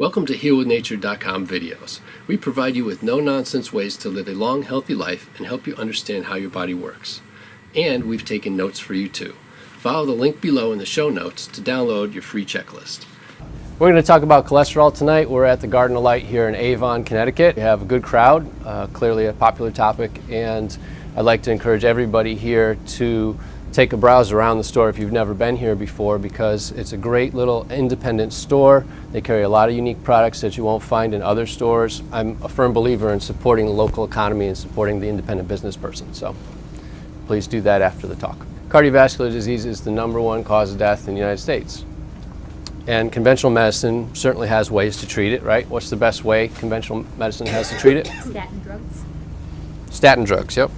Welcome to HealWithNature.com videos. We provide you with no-nonsense ways to live a long, healthy life and help you understand how your body works. And we've taken notes for you too. Follow the link below in the show notes to download your free checklist. We're going to talk about cholesterol tonight. We're at the Garden of Light here in Avon, Connecticut. We have a good crowd, clearly a popular topic, and I'd like to encourage everybody here to take a browse around the store if you've never been here before, because it's a great little independent store. They carry a lot of unique products that you won't find in other stores. I'm a firm believer in supporting the local economy and supporting the independent business person, so please do that after the talk. Cardiovascular disease is the #1 cause of death in the United States. And conventional medicine certainly has ways to treat it, right? What's the best way conventional medicine has to treat it? Statin drugs. Statin drugs, yep.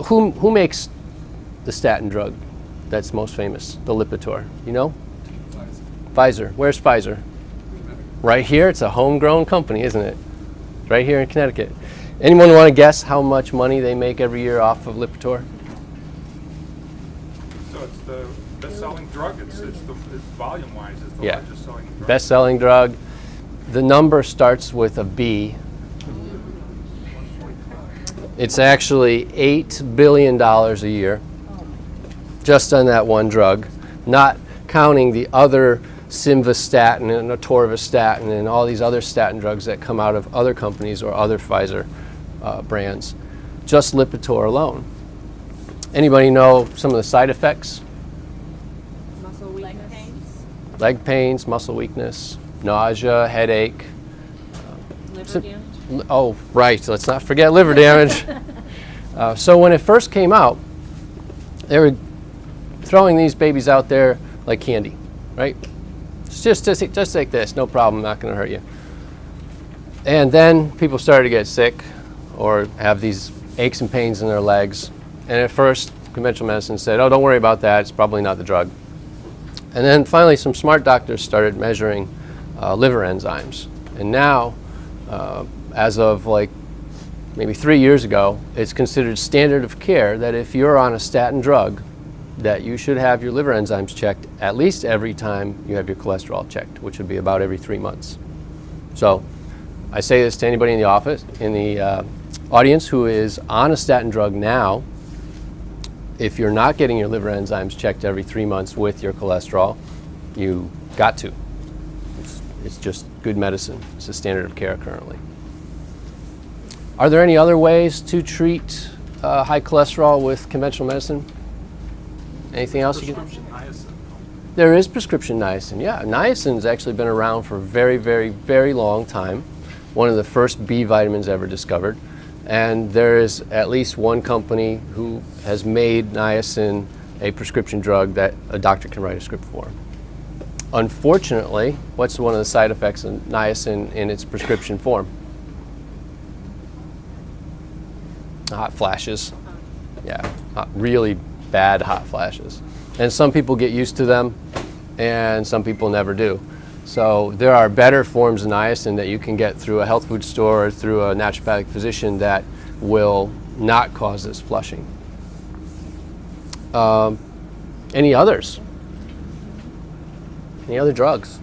Who makes the statin drug that's most famous, the Lipitor? You know? Pfizer. Where's Pfizer? Right here. It's a homegrown company, isn't it? Right here in Connecticut. Anyone want to guess how much money they make every year off of Lipitor? So it's the best-selling drug. It's volume-wise, it's the largest selling drug. Best-selling drug. The number starts with a B. It's actually $8 billion a year, just on that one drug, not counting the other simvastatin and atorvastatin and all these other statin drugs that come out of other companies or other Pfizer brands. Just Lipitor alone. Anybody know some of the side effects? Muscle weakness. Leg pains, muscle weakness, nausea, headache. Liver damage. Oh, right. Let's not forget liver damage. So when it first came out, they were throwing these babies out there like candy, right? Just take this, no problem, not going to hurt you. And then people started to get sick or have these aches and pains in their legs. And at first, conventional medicine said, oh, don't worry about that, it's probably not the drug. And then finally, some smart doctors started measuring liver enzymes. And now, as of like maybe 3 years ago, it's considered standard of care that if you're on a statin drug, that you should have your liver enzymes checked at least every time you have your cholesterol checked, which would be about every 3 months. So I say this to anybody in the office, in the audience who is on a statin drug now. If you're not getting your liver enzymes checked every 3 months with your cholesterol, you got to. It's just good medicine. It's the standard of care currently. Are there any other ways to treat high cholesterol with conventional medicine? Anything else you can? Niacin. There is prescription niacin, yeah. Niacin's actually been around for a very, very, very long time. One of the first B vitamins ever discovered. And there is at least one company who has made niacin a prescription drug that a doctor can write a script for. Unfortunately, what's one of the side effects of niacin in its prescription form? Hot flashes. Yeah, really bad hot flashes. And some people get used to them and some people never do. So there are better forms of niacin that you can get through a health food store or through a naturopathic physician that will not cause this flushing. Any others? Any other drugs?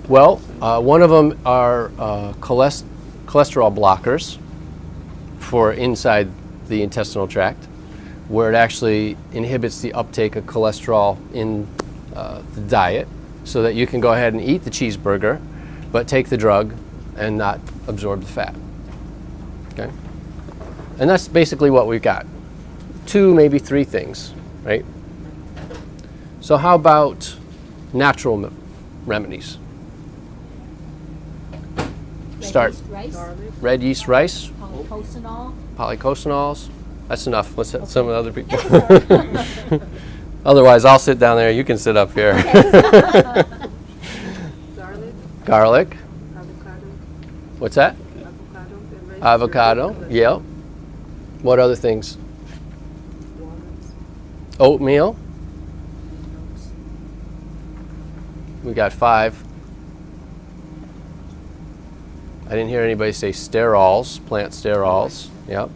Well, one of them are cholesterol blockers for inside the intestinal tract, where it actually inhibits the uptake of cholesterol in the diet so that you can go ahead and eat the cheeseburger but take the drug and not absorb the fat. Okay? And that's basically what we've got. 2, maybe 3 things, right? So how about natural remedies? Start. Red yeast rice. Polycosanols. That's enough. Let's have some of the other people. Otherwise, I'll sit down there. You can sit up here. Garlic. Avocado. What's that? Avocado. Yep. What other things? Walnuts. Oatmeal. We got 5. I didn't hear anybody say sterols, plant sterols. Yep.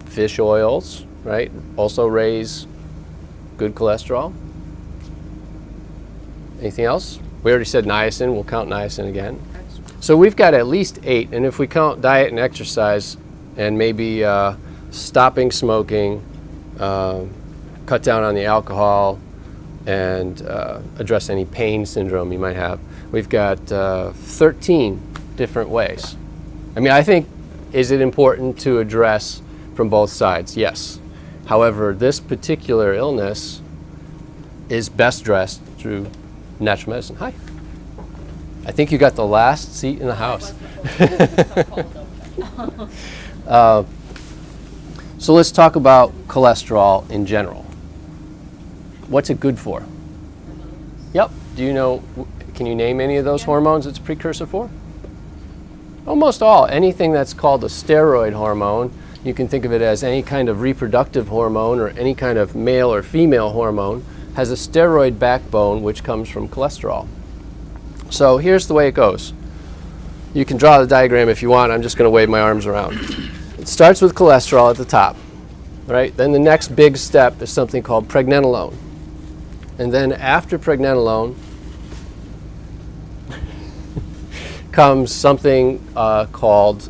Fish oils, right? Also raise good cholesterol. Anything else? We already said niacin. We'll count niacin again. So we've got at least 8, and if we count diet and exercise and maybe stopping smoking, cut down on the alcohol, and address any pain syndrome you might have, we've got 13 different ways. I mean, I think, is it important to address from both sides? Yes. However, this particular illness is best addressed through natural medicine. Hi. I think you got the last seat in the house. So let's talk about cholesterol in general. What's it good for? Yep. Do you know, can you name any of those hormones it's a precursor for? Almost all. Anything that's called a steroid hormone, you can think of it as any kind of reproductive hormone or any kind of male or female hormone, has a steroid backbone which comes from cholesterol. So here's the way it goes. You can draw the diagram if you want. I'm just going to wave my arms around. It starts with cholesterol at the top, right? Then the next big step is something called pregnenolone. And then after pregnenolone comes something called,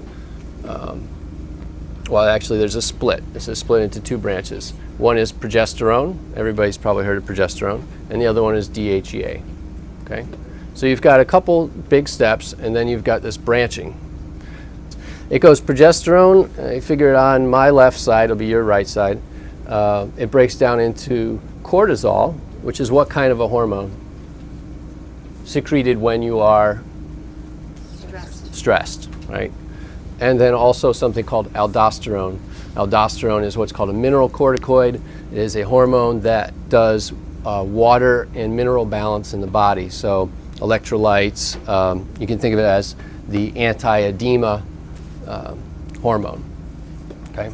well, actually there's a split. This is split into 2 branches. One is progesterone. Everybody's probably heard of progesterone. And the other one is DHEA. Okay? So you've got a couple big steps, and then you've got this branching. It goes progesterone. I figure it on my left side, it'll be your right side. It breaks down into cortisol, which is what kind of a hormone? Secreted when you are stressed, right? And then also something called aldosterone. Aldosterone is what's called a mineral corticoid. It is a hormone that does water and mineral balance in the body. So electrolytes, you can think of it as the anti-edema hormone. Okay?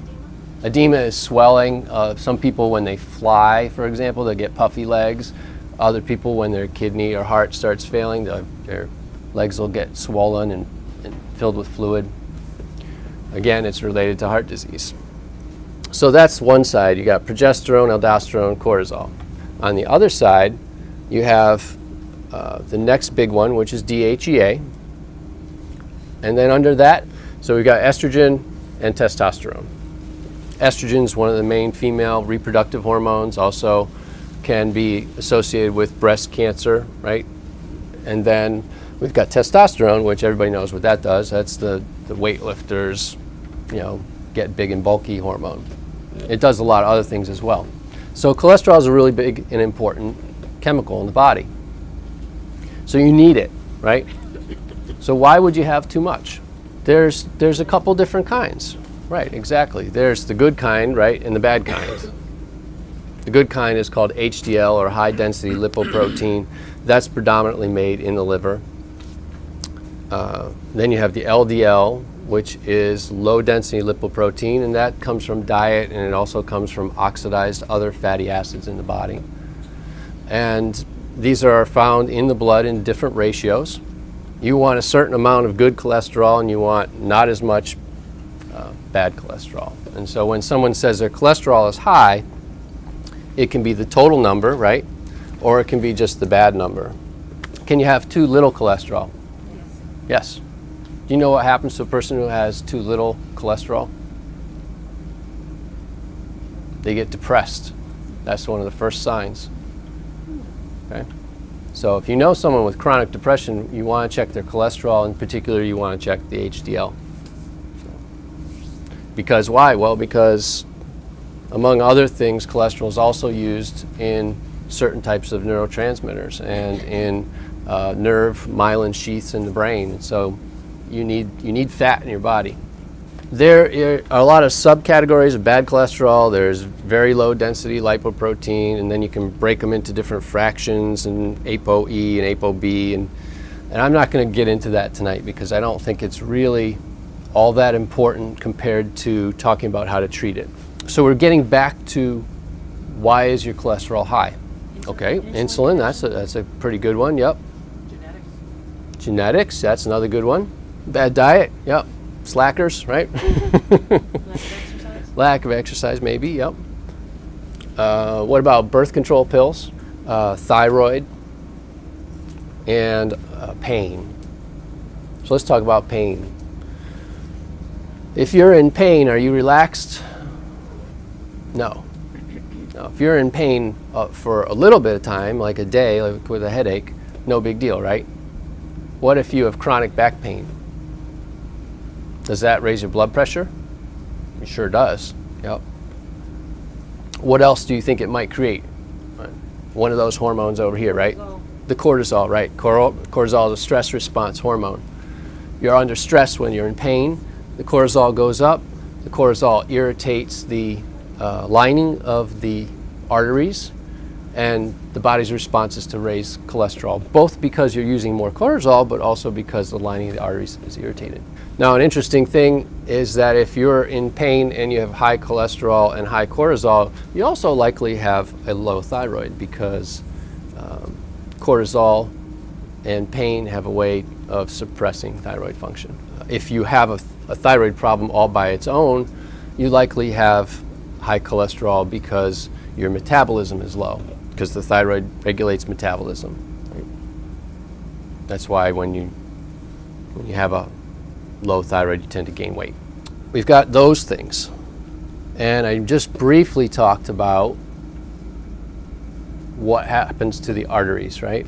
Edema is swelling. Some people, when they fly, for example, they get puffy legs. Other people, when their kidney or heart starts failing, their legs will get swollen and filled with fluid. Again, it's related to heart disease. So that's one side. You got progesterone, aldosterone, cortisol. On the other side, you have the next big one, which is DHEA. And then under that, so we've got estrogen and testosterone. Estrogen is one of the main female reproductive hormones, also can be associated with breast cancer, right? And then we've got testosterone, which everybody knows what that does. That's the weightlifters, get big and bulky hormone. It does a lot of other things as well. So cholesterol is a really big and important chemical in the body. So you need it, right? So why would you have too much? There's a couple different kinds. Right, exactly. There's the good kind, right, and the bad kind. The good kind is called HDL, or high density lipoprotein. That's predominantly made in the liver. Then you have the LDL, which is low density lipoprotein, and that comes from diet, and it also comes from oxidized other fatty acids in the body. And these are found in the blood in different ratios. You want a certain amount of good cholesterol, and you want not as much bad cholesterol. And so when someone says their cholesterol is high, it can be the total number, right? Or it can be just the bad number. Can you have too little cholesterol? Yes. Do you know what happens to a person who has too little cholesterol? They get depressed. That's one of the first signs. Okay? So if you know someone with chronic depression, you want to check their cholesterol. In particular, you want to check the HDL. Because why? Well, because among other things, cholesterol is also used in certain types of neurotransmitters and in nerve myelin sheaths in the brain. And so you need fat in your body. There are a lot of subcategories of bad cholesterol. There's very low density lipoprotein, and then you can break them into different fractions, and ApoE and ApoB, and I'm not going to get into that tonight because I don't think it's really all that important compared to talking about how to treat it. So we're getting back to why is your cholesterol high? Okay, insulin, that's a pretty good one, yep. Genetics, that's another good one. Bad diet, yep. Slackers, right? Lack of exercise, maybe, yep. What about birth control pills? Thyroid, and pain. So let's talk about pain. If you're in pain, are you relaxed? No. Now, if you're in pain for a little bit of time, like a day, like with a headache, no big deal, right? What if you have chronic back pain? Does that raise your blood pressure? It sure does. Yep. What else do you think it might create? One of those hormones over here, right? Low. The cortisol, right? Cortisol is a stress response hormone. You're under stress when you're in pain. The cortisol goes up. The cortisol irritates the lining of the arteries, and the body's response is to raise cholesterol, both because you're using more cortisol, but also because the lining of the arteries is irritated. Now, an interesting thing is that if you're in pain and you have high cholesterol and high cortisol, you also likely have a low thyroid, because cortisol and pain have a way of suppressing thyroid function. If you have a thyroid problem all by its own, you likely have high cholesterol because your metabolism is low, because the thyroid regulates metabolism. Right? That's why when you have a low thyroid, you tend to gain weight. We've got those things. And I just briefly talked about what happens to the arteries, right?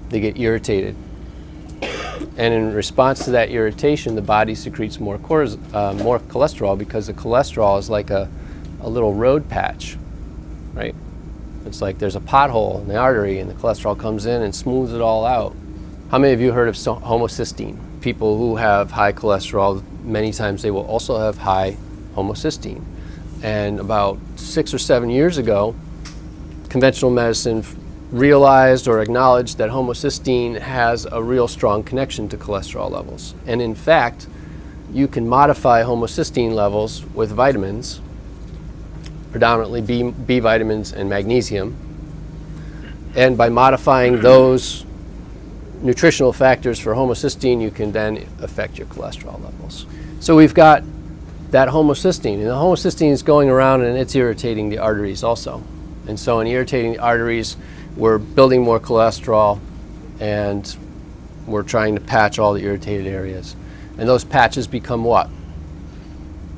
They get irritated. And in response to that irritation, the body secretes more cholesterol, because the cholesterol is like a little road patch, right? It's like there's a pothole in the artery and the cholesterol comes in and smooths it all out. How many of you heard of homocysteine? People who have high cholesterol, many times they will also have high homocysteine. And about 6 or 7 years ago, conventional medicine realized or acknowledged that homocysteine has a real strong connection to cholesterol levels. And in fact, you can modify homocysteine levels with vitamins, predominantly B vitamins and magnesium. And by modifying those nutritional factors for homocysteine, you can then affect your cholesterol levels. So we've got that homocysteine, and the homocysteine is going around and it's irritating the arteries also. And so in irritating the arteries, we're building more cholesterol, and we're trying to patch all the irritated areas. And those patches become what?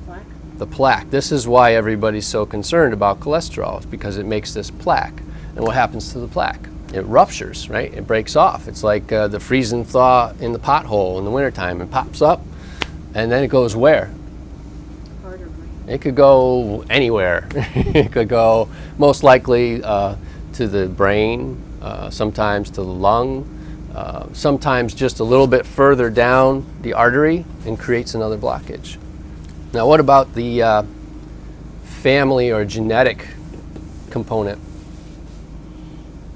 Plaque. The plaque. This is why everybody's so concerned about cholesterol, is because it makes this plaque. And what happens to the plaque? It ruptures, right? It breaks off. It's like the freeze and thaw in the pothole in the wintertime. It pops up, and then it goes where? Heart or brain. It could go anywhere. It could go most likely to the brain, sometimes to the lung, sometimes just a little bit further down the artery, and creates another blockage. Now, what about the family or genetic component?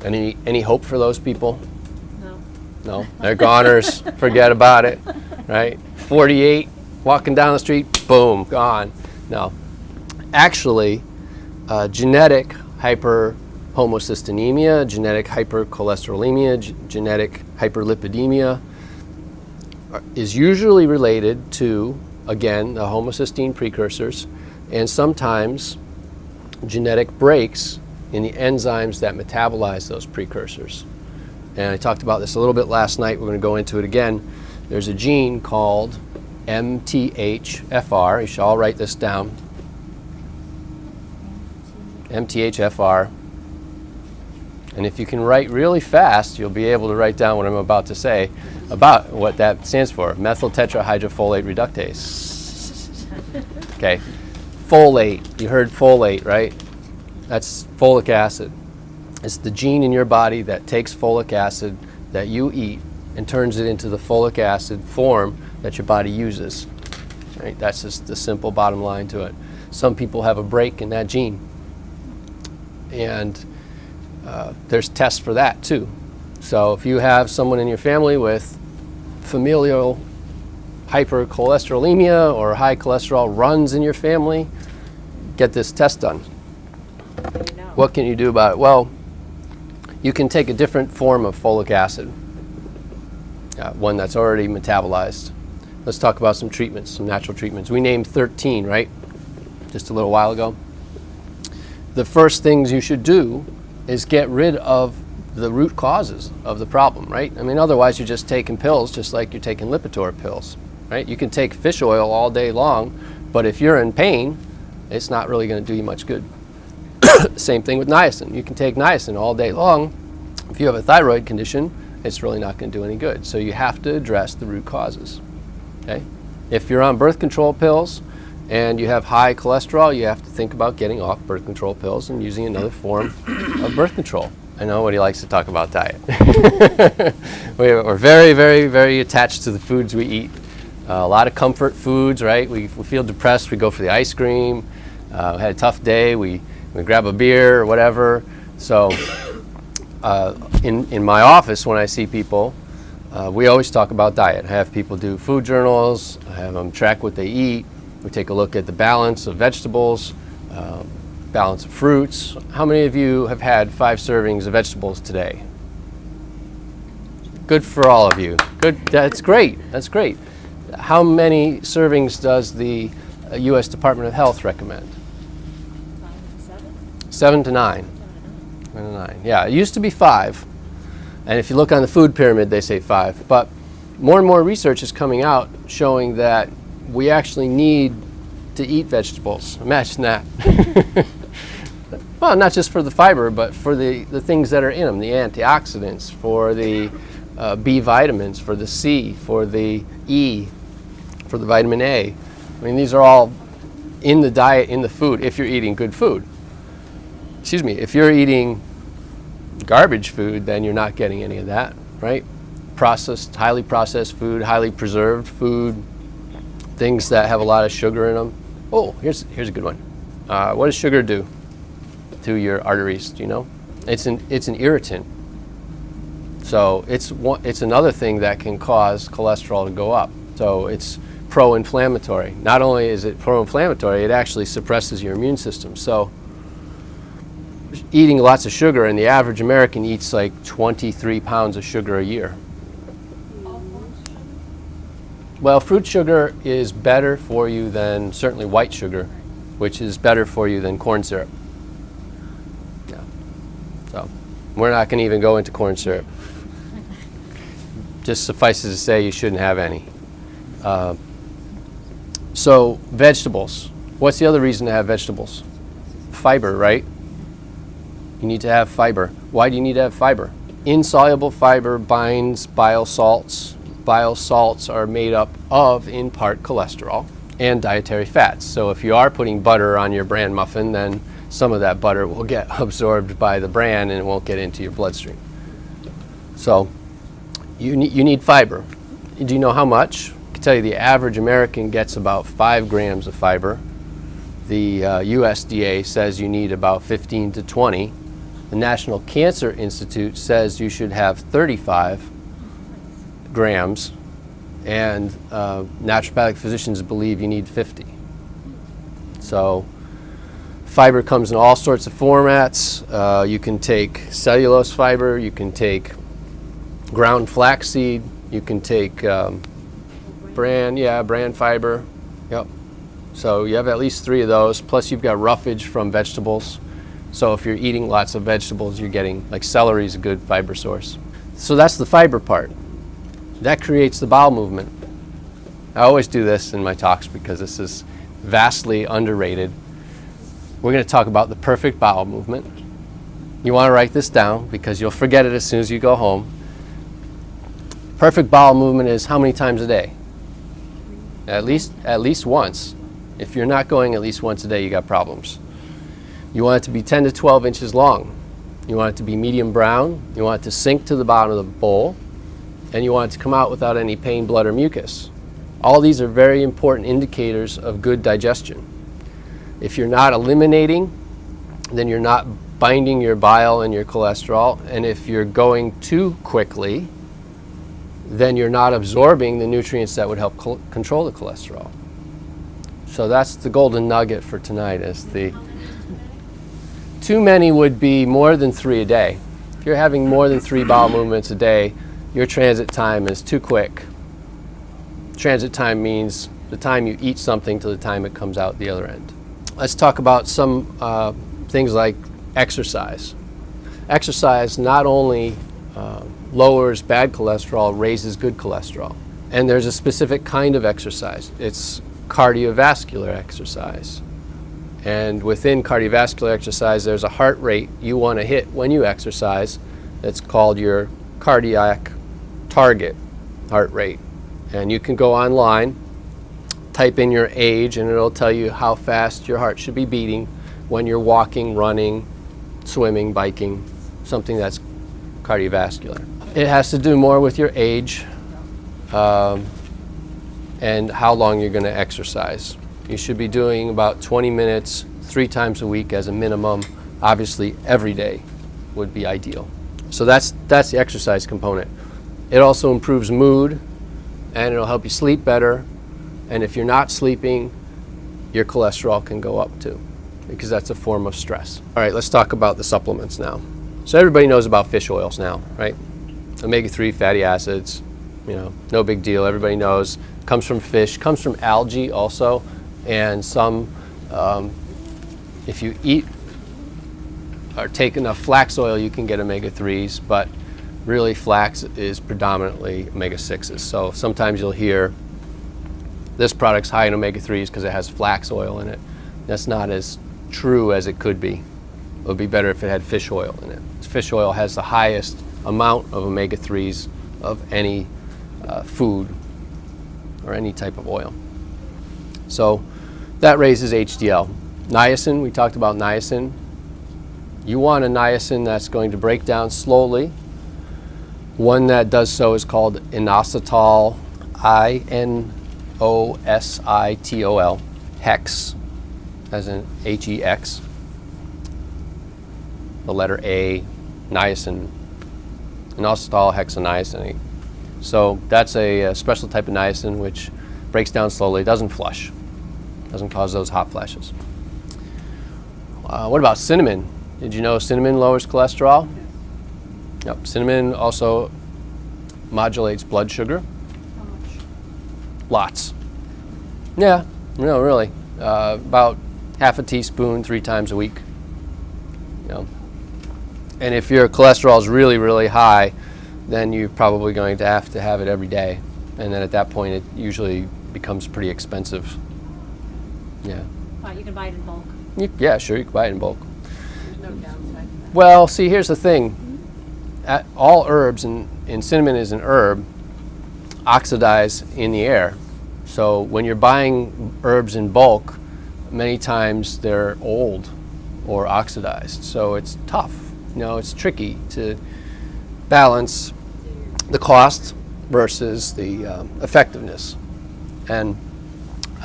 Any hope for those people? No. No, they're goners. Forget about it, right? 48, walking down the street, boom, gone. No, actually, genetic hyperhomocystinemia, genetic hypercholesterolemia, genetic hyperlipidemia is usually related to, again, the homocysteine precursors, and sometimes genetic breaks in the enzymes that metabolize those precursors. And I talked about this a little bit last night. We're going to go into it again. There's a gene called MTHFR. You should all write this down. MTHFR. And if you can write really fast, you'll be able to write down what I'm about to say about what that stands for. Methyl tetrahydrofolate reductase. Okay. Folate. You heard folate, right? That's folic acid. It's the gene in your body that takes folic acid that you eat and turns it into the folic acid form that your body uses. Right? That's just the simple bottom line to it. Some people have a break in that gene. And there's tests for that too. So if you have someone in your family with familial hypercholesterolemia or high cholesterol runs in your family, get this test done. What can you do about it? Well, you can take a different form of folic acid, one that's already metabolized. Let's talk about some treatments, some natural treatments. We named 13, right? Just a little while ago. The first things you should do is get rid of the root causes of the problem, right? I mean, otherwise you're just taking pills just like you're taking Lipitor pills, right? You can take fish oil all day long, but if you're in pain, it's not really going to do you much good. Same thing with niacin. You can take niacin all day long. If you have a thyroid condition, it's really not going to do any good. So you have to address the root causes, okay? If you're on birth control pills and you have high cholesterol, you have to think about getting off birth control pills and using another form of birth control. I know what he likes to talk about diet. We're very, very, very attached to the foods we eat. A lot of comfort foods, right? We feel depressed, we go for the ice cream. Had a tough day, we grab a beer or whatever. So in my office, when I see people, we always talk about diet. I have people do food journals, I have them track what they eat. We take a look at the balance of vegetables, balance of fruits. How many of you have had 5 servings of vegetables today? Good for all of you. Good, that's great, that's great. How many servings does the U.S. Department of Health recommend? 5 to 7? 7 to 9. 7 to 9. Yeah, it used to be 5. And if you look on the food pyramid, they say 5. But more and more research is coming out showing that we actually need to eat vegetables. Imagine that. Well, not just for the fiber, but for the things that are in them, the antioxidants, for the B vitamins, for the C, for the E, for the vitamin A. I mean, these are all in the diet, in the food, if you're eating good food. Excuse me, if you're eating garbage food, then you're not getting any of that, right? Processed, highly processed food, highly preserved food, things that have a lot of sugar in them. Oh, here's a good one. What does sugar do to your arteries? Do you know? It's an irritant. So it's another thing that can cause cholesterol to go up. So it's pro-inflammatory. Not only is it pro-inflammatory, it actually suppresses your immune system. So eating lots of sugar, and the average American eats like 23 pounds of sugar a year. Well, fruit sugar is better for you than certainly white sugar, which is better for you than corn syrup. Yeah. So we're not going to even go into corn syrup. Just suffices to say you shouldn't have any. So vegetables. What's the other reason to have vegetables? Fiber, right? You need to have fiber. Why do you need to have fiber? Insoluble fiber binds bile salts. Bile salts are made up of, in part, cholesterol and dietary fats. So if you are putting butter on your bran muffin, then some of that butter will get absorbed by the bran and it won't get into your bloodstream. So you need fiber. Do you know how much? I can tell you the average American gets about 5 grams of fiber. The USDA says you need about 15 to 20. The National Cancer Institute says you should have 35 grams, and naturopathic physicians believe you need 50. So fiber comes in all sorts of formats. You can take cellulose fiber, you can take ground flaxseed, you can take bran fiber. Yep. So you have at least 3 of those, plus you've got roughage from vegetables. So if you're eating lots of vegetables, you're getting, like celery is a good fiber source. So that's the fiber part. That creates the bowel movement. I always do this in my talks because this is vastly underrated. We're going to talk about the perfect bowel movement. You want to write this down because you'll forget it as soon as you go home. Perfect bowel movement is how many times a day? At least once. If you're not going at least once a day, you got problems. You want it to be 10 to 12 inches long. You want it to be medium brown. You want it to sink to the bottom of the bowl. And you want it to come out without any pain, blood, or mucus. All these are very important indicators of good digestion. If you're not eliminating, then you're not binding your bile and your cholesterol. And if you're going too quickly, then you're not absorbing the nutrients that would help control the cholesterol. So that's the golden nugget for tonight. Is the too many would be more than 3 a day. If you're having more than 3 bowel movements a day, your transit time is too quick. Transit time means the time you eat something to the time it comes out the other end. Let's talk about some things like exercise. exercise not only lowers bad cholesterol, raises good cholesterol. And there's a specific kind of exercise. It's cardiovascular exercise. And within cardiovascular exercise, there's a heart rate you want to hit when you exercise. That's called your cardiac target heart rate. And you can go online, type in your age, and it'll tell you how fast your heart should be beating when you're walking, running, swimming, biking, something that's cardiovascular. It has to do more with your age and how long you're going to exercise. You should be doing about 20 minutes 3 times a week as a minimum. Obviously, every day would be ideal. So that's the exercise component. It also improves mood, and it'll help you sleep better. And if you're not sleeping, your cholesterol can go up too, because that's a form of stress. All right, let's talk about the supplements now. So everybody knows about fish oils now, right? Omega-3 fatty acids, no big deal. Everybody knows. Comes from fish, comes from algae also, and some, if you eat or take enough flax oil, you can get omega-3s, but really flax is predominantly omega-6s. So sometimes you'll hear this product's high in omega-3s because it has flax oil in it. That's not as true as it could be. It would be better if it had fish oil in it. Fish oil has the highest amount of omega-3s of any food or any type of oil. So that raises HDL. Niacin, we talked about niacin. You want a niacin that's going to break down slowly. One that does so is called inositol, inositol, hex, as in HEX, the letter A, niacin, inositol hexaniacin. So that's a special type of niacin which breaks down slowly, doesn't flush, doesn't cause those hot flashes. What about cinnamon? Did you know cinnamon lowers cholesterol? Yep. Cinnamon also modulates blood sugar. How much? Lots. Yeah, no, really. About half a teaspoon 3 times a week. And if your cholesterol is really, really high, then you're probably going to have it every day. And then at that point, it usually becomes pretty expensive. Yeah. You can buy it in bulk. Yeah, sure, you can buy it in bulk. There's no downside to that. Well, see, here's the thing. All herbs, and cinnamon is an herb, oxidize in the air. So when you're buying herbs in bulk, many times they're old or oxidized. So it's tough. It's tricky to balance the cost versus the effectiveness. And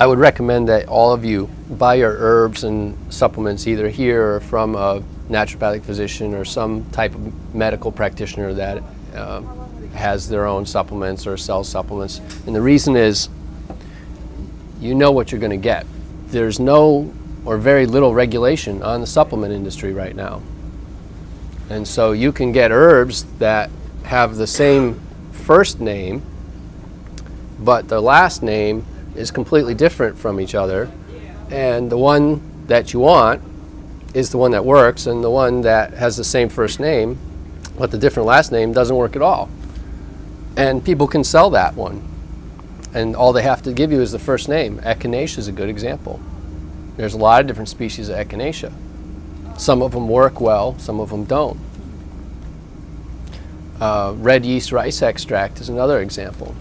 I would recommend that all of you buy your herbs and supplements either here or from a naturopathic physician or some type of medical practitioner that has their own supplements or sells supplements. And the reason is, you know what you're going to get. There's no or very little regulation on the supplement industry right now. And so you can get herbs that have the same first name, but the last name is completely different from each other. And the one that you want is the one that works, and the one that has the same first name, but the different last name doesn't work at all. And people can sell that one. And all they have to give you is the first name. Echinacea is a good example. There's a lot of different species of echinacea. Some of them work well, some of them don't. Red yeast rice extract is another example.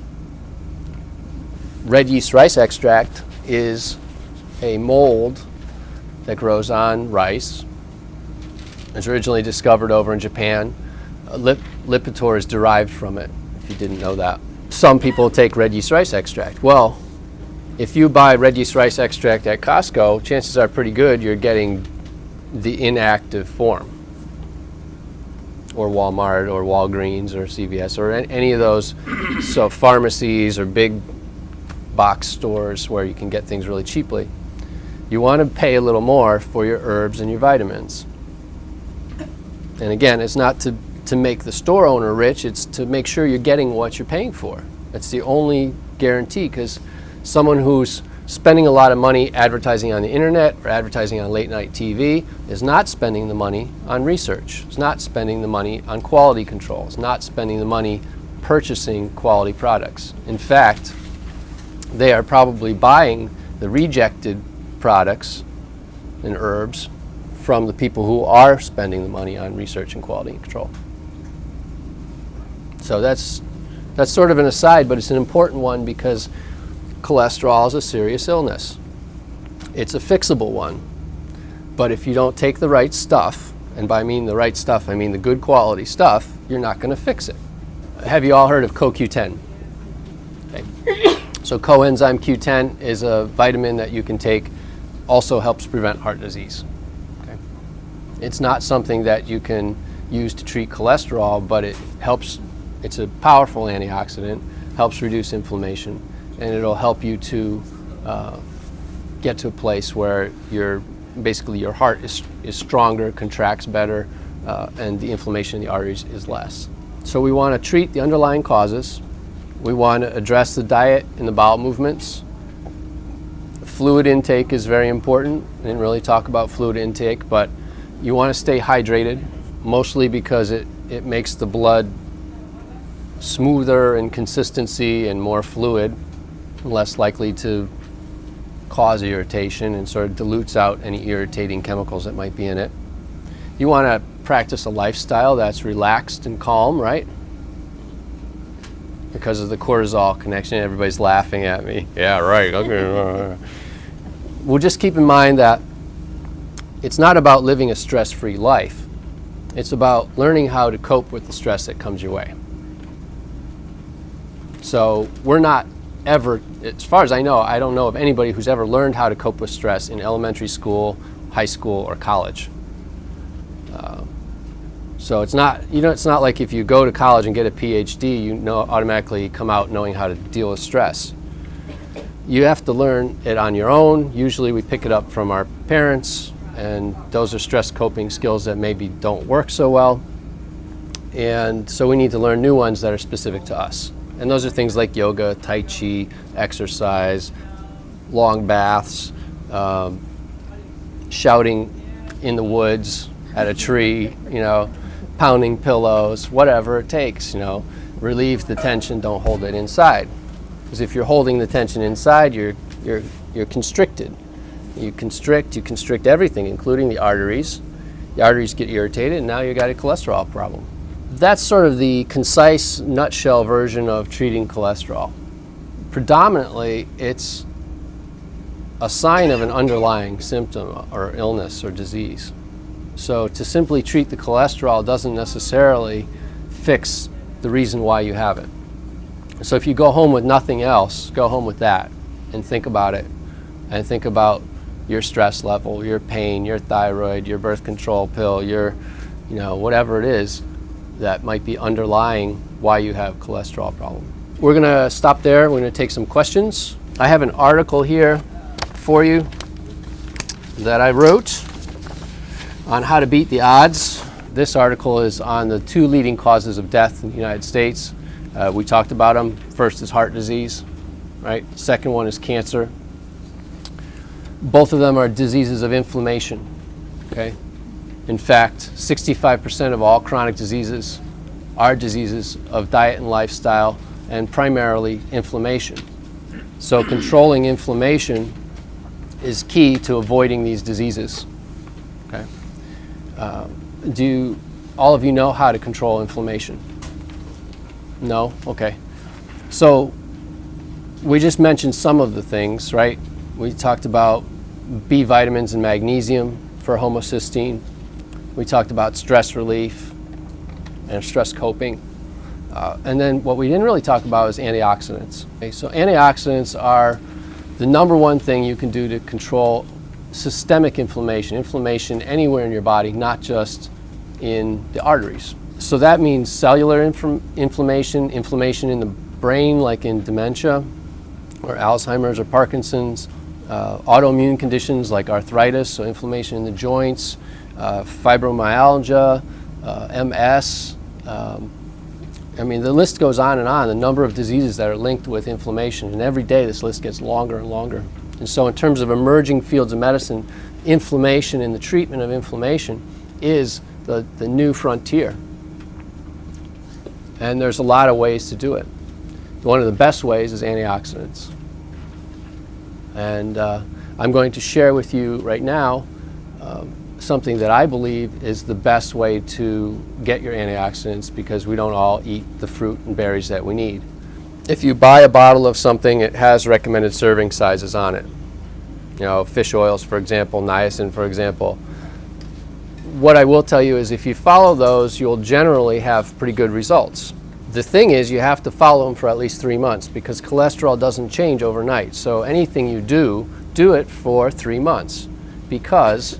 Red yeast rice extract is a mold that grows on rice. It was originally discovered over in Japan. Lipitor is derived from it, if you didn't know that. Some people take red yeast rice extract. Well, if you buy red yeast rice extract at Costco, chances are pretty good you're getting the inactive form, or Walmart or Walgreens or CVS or any of those so pharmacies or big box stores where you can get things really cheaply. You want to pay a little more for your herbs and your vitamins. And again, it's not to make the store owner rich, it's to make sure you're getting what you're paying for. That's the only guarantee, because someone who's spending a lot of money advertising on the internet or advertising on late night TV is not spending the money on research. It's not spending the money on quality control. It's not spending the money purchasing quality products. In fact, they are probably buying the rejected products and herbs from the people who are spending the money on research and quality control. So that's sort of an aside, but it's an important one because cholesterol is a serious illness. It's a fixable one. But if you don't take the right stuff, and by mean the right stuff, I mean the good quality stuff, you're not going to fix it. Have you all heard of CoQ10? Okay. So coenzyme Q10 is a vitamin that you can take, also helps prevent heart disease. Okay. It's not something that you can use to treat cholesterol, but it helps. It's a powerful antioxidant, helps reduce inflammation, and it'll help you to get to a place where basically your heart is stronger, contracts better, and the inflammation in the arteries is less. So we want to treat the underlying causes. We want to address the diet and the bowel movements. Fluid intake is very important. I didn't really talk about fluid intake, but you want to stay hydrated, mostly because it makes the blood smoother in consistency and more fluid, less likely to cause irritation, and sort of dilutes out any irritating chemicals that might be in it. You want to practice a lifestyle that's relaxed and calm, right? Because of the cortisol connection, everybody's laughing at me. Yeah, right. Okay. We'll just keep in mind that it's not about living a stress-free life. It's about learning how to cope with the stress that comes your way. So we're not ever, as far as I know, I don't know of anybody who's ever learned how to cope with stress in elementary school, high school, or college. So it's not, it's not like if you go to college and get a PhD, you automatically come out knowing how to deal with stress. You have to learn it on your own. Usually we pick it up from our parents, and those are stress coping skills that maybe don't work so well. And so we need to learn new ones that are specific to us. And those are things like yoga, tai chi, exercise, long baths, shouting in the woods at a tree, pounding pillows, whatever it takes, relieve the tension, don't hold it inside. Because if you're holding the tension inside, you're constricted. You constrict everything, including the arteries. The arteries get irritated, and now you got a cholesterol problem. That's sort of the concise nutshell version of treating cholesterol. Predominantly, it's a sign of an underlying symptom or illness or disease. So to simply treat the cholesterol doesn't necessarily fix the reason why you have it. So if you go home with nothing else, go home with that and think about it. And think about your stress level, your pain, your thyroid, your birth control pill, your, whatever it is that might be underlying why you have cholesterol problem. We're going to stop there. We're going to take some questions. I have an article here for you that I wrote on how to beat the odds. This article is on the 2 leading causes of death in the United States. We talked about them. First is heart disease, right? Second one is cancer. Both of them are diseases of inflammation, okay? In fact, 65% of all chronic diseases are diseases of diet and lifestyle, and primarily inflammation. So controlling inflammation is key to avoiding these diseases, okay? Do all of you know how to control inflammation? No? Okay. So we just mentioned some of the things, right? We talked about B vitamins and magnesium for homocysteine. We talked about stress relief and stress coping. And then what we didn't really talk about is antioxidants. Okay? So antioxidants are the number one thing you can do to control systemic inflammation anywhere in your body, not just in the arteries. So that means cellular inflammation in the brain, like in dementia or Alzheimer's or Parkinson's, autoimmune conditions like arthritis, so inflammation in the joints, fibromyalgia, MS. The list goes on, the number of diseases that are linked with inflammation, and every day this list gets longer and longer. And so in terms of emerging fields of medicine, inflammation and the treatment of inflammation is the new frontier. And there's a lot of ways to do it. One of the best ways is antioxidants. And I'm going to share with you right now something that I believe is the best way to get your antioxidants, because we don't all eat the fruit and berries that we need. If you buy a bottle of something, it has recommended serving sizes on it. You know, fish oils, for example, niacin, for example. What I will tell you is if you follow those, you'll generally have pretty good results. The thing is, you have to follow them for at least 3 months, because cholesterol doesn't change overnight. So anything you do it for 3 months, because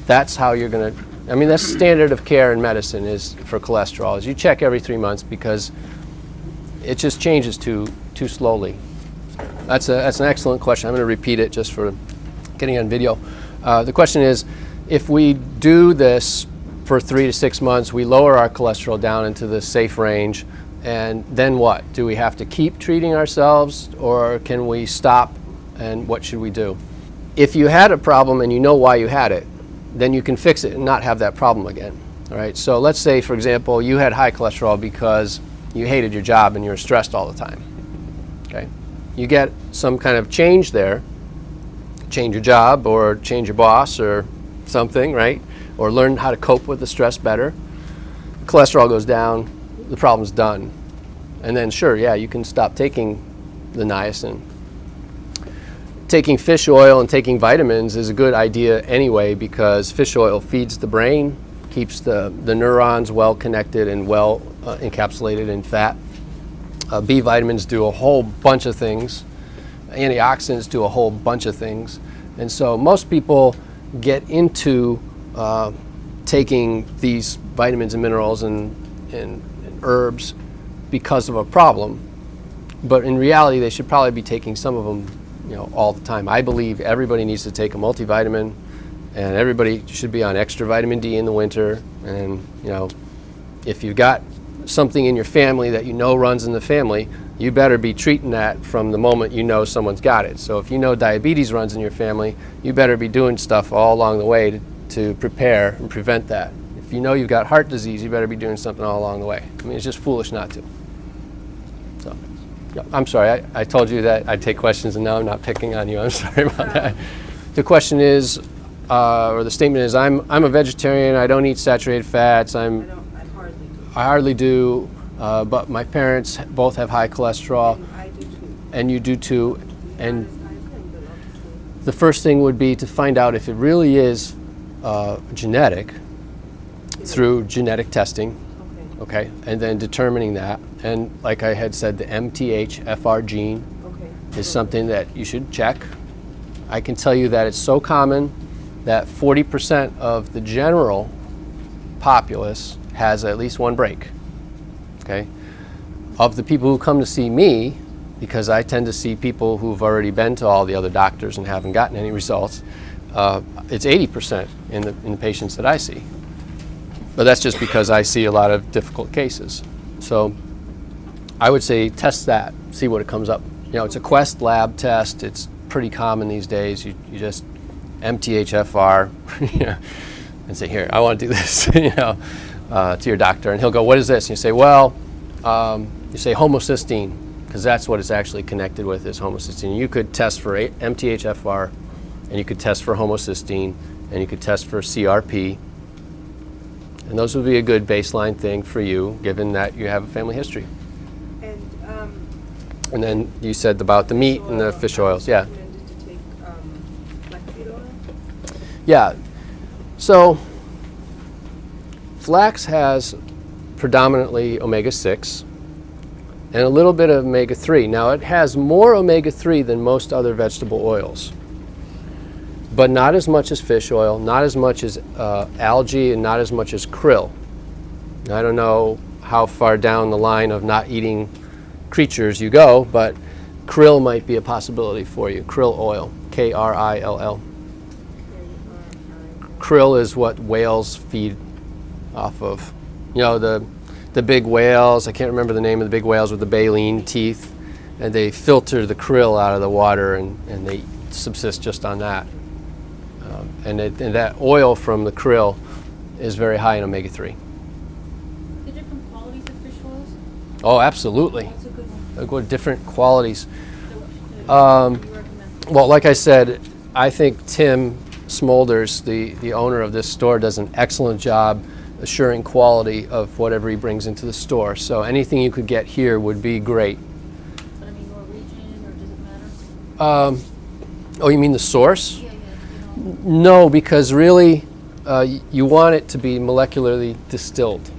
that's how you're going to, I mean, that's standard of care in medicine is for cholesterol, is you check every 3 months, because it just changes too slowly. That's an excellent question. I'm going to repeat it just for getting on video. The question is, if we do this for 3 to 6 months, we lower our cholesterol down into the safe range, and then what? Do we have to keep treating ourselves, or can we stop, and what should we do? If you had a problem and you know why you had it, then you can fix it and not have that problem again. All right, so let's say, for example, you had high cholesterol because you hated your job and you were stressed all the time. Okay, you get some kind of change there, change your job or change your boss or something, right? Or learn how to cope with the stress better. Cholesterol goes down, the problem's done. And then sure, yeah, you can stop taking the niacin. Taking fish oil and taking vitamins is a good idea anyway, because fish oil feeds the brain, keeps the neurons well connected and well encapsulated in fat. B vitamins do a whole bunch of things. Antioxidants do a whole bunch of things. And so most people get into taking these vitamins and minerals and herbs because of a problem. But in reality, they should probably be taking some of them, you know, all the time. I believe everybody needs to take a multivitamin, and everybody should be on extra vitamin D in the winter. And you know, if you've got something in your family that you know runs in the family, you better be treating that from the moment you know someone's got it. So if you know diabetes runs in your family, you better be doing stuff all along the way to prepare and prevent that. If you know you've got heart disease, you better be doing something all along the way. I mean, it's just foolish not to. So, yeah, I'm sorry, I told you that I'd take questions, and now I'm not picking on you. I'm sorry about that. The question is, or the statement is, I'm a vegetarian, I don't eat saturated fats, I hardly do. but my parents both have high cholesterol, I do too. and you do too. And I think the love too. the first thing would be to find out if it really is genetic through genetic testing, Okay. okay, and then determining that. And like I had said, the MTHFR gene Okay. is something that you should check. I can tell you that it's so common that 40% of the general populace has at least one break. Okay? Of the people who come to see me, because I tend to see people who've already been to all the other doctors and haven't gotten any results, it's 80% in the patients that I see. But that's just because I see a lot of difficult cases. So I would say test that, see what it comes up. You know, it's a Quest lab test. It's pretty common these days. You just MTHFR, you know, and say, here, I want to do this, you know, to your doctor. And he'll go, what is this? And you say, well, you say homocysteine, because that's what it's actually connected with, is homocysteine. You could test for MTHFR, and you could test for homocysteine, and you could test for CRP. And those would be a good baseline thing for you, given that you have a family history. And then you said about the meat and the fish oils, yeah. Recommended to take flaxseed oil? Yeah, so flax has predominantly omega-6 and a little bit of omega-3. Now it has more omega-3 than most other vegetable oils, but not as much as fish oil, not as much as algae, and not as much as krill. I don't know how far down the line of not eating creatures you go, but krill might be a possibility for you. Krill oil, K-R-I-L-L. Krill is what whales feed off of. You know, the big whales, I can't remember the name of the big whales with the baleen teeth. and they filter the krill out of the water, and they subsist just on that. And that oil from the krill is very high in omega-3. The different qualities of fish oils? Oh, absolutely. What's a good one? They'll go to different qualities. You recommend? Well, like I said, I think Tim Smolders, the owner of this store, does an excellent job assuring quality of whatever he brings into the store. So anything you could get here would be great. But I mean, Norwegian, or does it matter? Oh, you mean the source? Yeah, No, because really you want it to be molecularly distilled.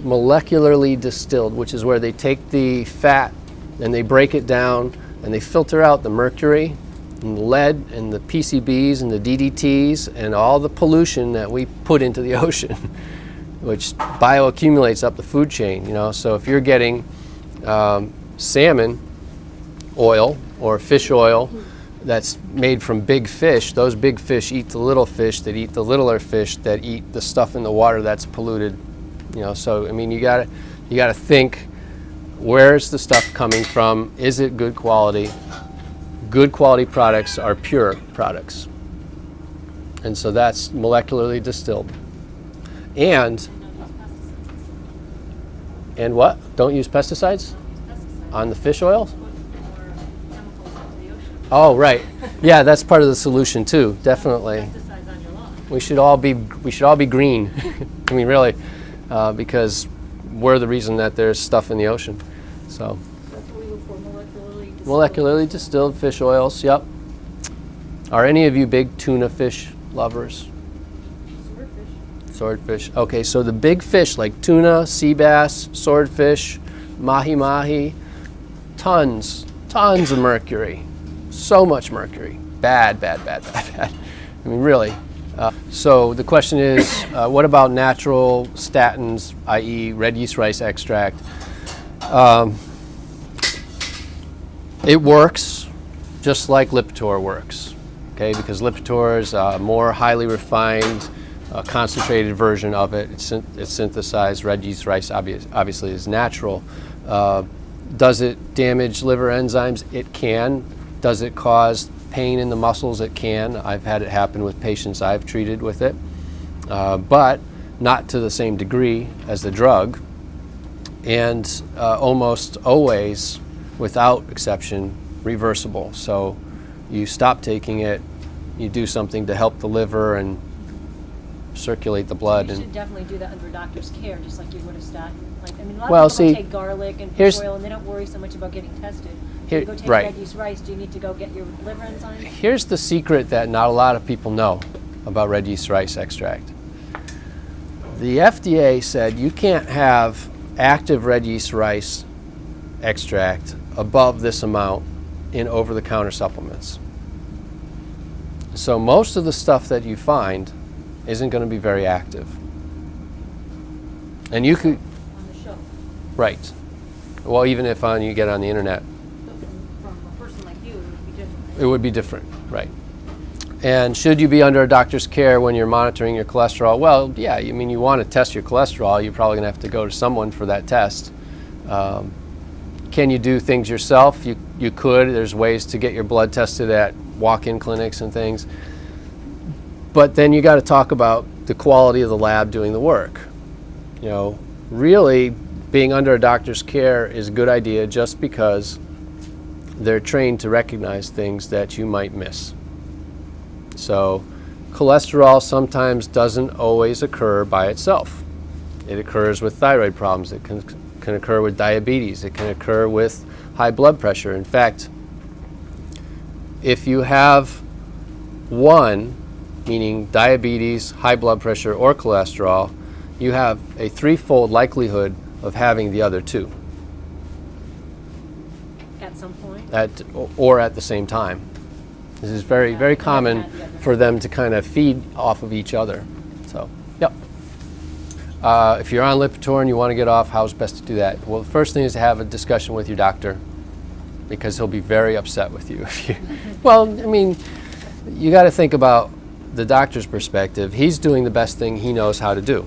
Molecularly distilled, which is where they take the fat and they break it down and they filter out the mercury and the lead and the PCBs and the DDTs and all the pollution that we put into the ocean, which bioaccumulates up the food chain. So if you're getting salmon oil or fish oil that's made from big fish, those big fish eat the little fish that eat the littler fish that eat the stuff in the water that's polluted. So I mean, you gotta think, where's the stuff coming from? Is it good quality? Good quality products are pure products, and so that's molecularly distilled. And what? Don't use pesticides on the fish oils? Oh, right. Yeah, that's part of the solution too. Definitely. Pesticides on your lawn. We should all be green. I mean, really, because we're the reason that there's stuff in the ocean. So, That's what we look for, molecularly distilled. molecularly distilled fish oils. Yep. Are any of you big tuna fish lovers? Swordfish. Swordfish. Okay, so the big fish like tuna, sea bass, swordfish, mahi-mahi, tons of mercury. So much mercury. Bad. I mean, really. So the question is, what about natural statins, i.e. red yeast rice extract? It works just like Lipitor works, okay? Because Lipitor is a more highly refined, concentrated version of it. It's synthesized. Red yeast rice obviously is natural. Does it damage liver enzymes? It can. Does it cause pain in the muscles? It can. I've had it happen with patients I've treated with it, but not to the same degree as the drug, and almost always, without exception, reversible. So you stop taking it, you do something to help the liver and circulate the blood. You And should definitely do that under doctor's care, just like you would a statin. Like, I mean, a lot Well, of people see, take garlic and here's- fish oil, and they don't worry so much about getting tested. Here- you go take right. red yeast rice, do you need to go get your liver enzymes? here's the secret that not a lot of people know about red yeast rice extract. The FDA said you can't have active red yeast rice extract above this amount in over-the-counter supplements. So most of the stuff that you find isn't going to be very active. And you could, On the shelf. right. Well, even if you get on the internet, But from a person like you, it would be different. it would be different, right? And should you be under a doctor's care when you're monitoring your cholesterol? Well, yeah, I mean, you want to test your cholesterol. You're probably going to have to go to someone for that test. Can you do things yourself? You could. There's ways to get your blood tested at walk-in clinics and things. But then you got to talk about the quality of the lab doing the work. Really being under a doctor's care is a good idea just because they're trained to recognize things that you might miss. So cholesterol sometimes doesn't always occur by itself. It occurs with thyroid problems. It can occur with diabetes. It can occur with high blood pressure. In fact, if you have one, meaning diabetes, high blood pressure, or cholesterol, you have a threefold likelihood of having the other two At some point. or at the same time. This is very, very common for them to kind of feed off of each other. So, yep. If you're on Lipitor and you want to get off, how's best to do that? Well, the first thing is to have a discussion with your doctor, because he'll be very upset with you if you. Well, I mean, you got to think about the doctor's perspective. He's doing the best thing he knows how to do,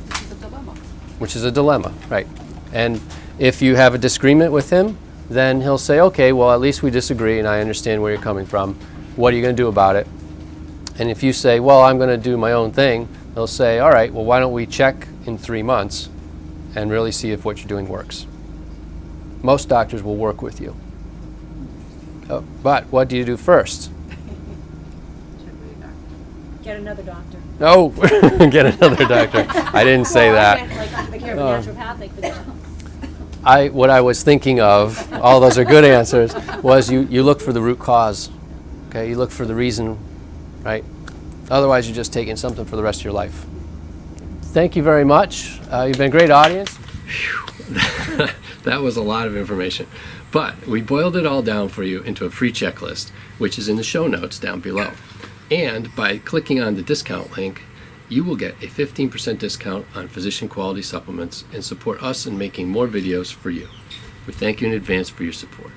This is a dilemma. which is a dilemma, right? And if you have a disagreement with him, then he'll say, okay, well, at least we disagree and I understand where you're coming from. What are you going to do about it? And if you say, well, I'm going to do my own thing, they'll say, all right, well, why don't we check in 3 months and really see if what you're doing works. Most doctors will work with you. But what do you do first? Get another doctor. No, get another doctor. I didn't say Well, I that. meant, like under the care of a naturopathic physician. What I was thinking of, all those are good answers, was you look for the root cause. Okay, you look for the reason, right? Otherwise, you're just taking something for the rest of your life. Thank you very much. You've been a great audience. That was a lot of information. But we boiled it all down for you into a free checklist, which is in the show notes down below. And by clicking on the discount link, you will get a 15% discount on physician quality supplements and support us in making more videos for you. We thank you in advance for your support.